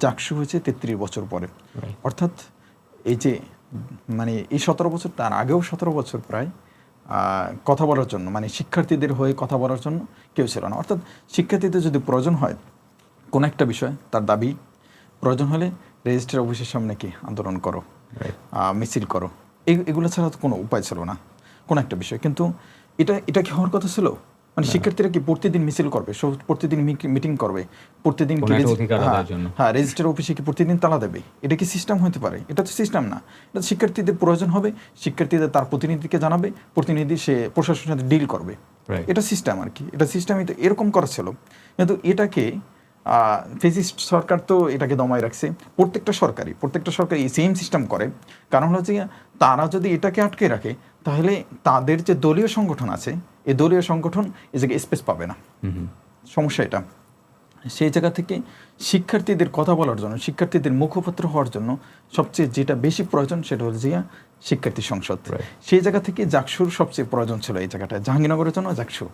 জাকসু হয়েছে 33 বছর পরে। অর্থাৎ এই যে মানে এই 17 বছর, তার আগেও 17 বছর প্রায় কথা বলার জন্য, মানে শিক্ষার্থীদের হয়ে কথা বলার জন্য কেউ ছিল না। অর্থাৎ শিক্ষার্থীদের যদি প্রয়োজন হয় কোনো একটা বিষয়, তার দাবি প্রয়োজন হলে রেজিস্ট্রার অফিসের সামনে কি আন্দোলন করো, মিছিল করো, এগুলো ছাড়া তো কোনো উপায় ছিল না কোনো একটা বিষয়। কিন্তু এটা কি হওয়ার কথা ছিল? মানে শিক্ষার্থীরা কি প্রতিদিন মিছিল করবে, প্রতিদিন মিটিং করবে, প্রতিদিন কি রেজিস্ট্রার অফিসে কি প্রতিদিন তালা দেবে? এটা কি সিস্টেম হতে পারে? এটা তো সিস্টেম না। এটা শিক্ষার্থীদের প্রয়োজন হবে, শিক্ষার্থীদের তার প্রতিনিধিকে জানাবে, প্রতিনিধি সে প্রশাসনের সাথে ডিল করবে। এটা সিস্টেম আর কি, এটা সিস্টেমই তো এরকম করা ছিল। কিন্তু এটাকে ফেসিস্ট সরকার তো এটাকে দমায় রাখছে। প্রত্যেকটা সরকারই এই সেম সিস্টেম করে। কারণ হচ্ছে তারা যদি এটাকে আটকে রাখে, তাহলে তাদের যে দলীয় সংগঠন আছে, এই দলীয় সংগঠন এই জায়গায় স্পেস পাবে না। সমস্যা এটা। সেই জায়গা থেকে শিক্ষার্থীদের কথা বলার জন্য, শিক্ষার্থীদের মুখপাত্র হওয়ার জন্য সবচেয়ে যেটা বেশি প্রয়োজন সেটা হচ্ছে শিক্ষার্থী সংসদ। সেই জায়গা থেকে জাকসুর সবচেয়ে প্রয়োজন ছিল এই জায়গাটা, জাহাঙ্গীরনগরের জন্য জাকসু।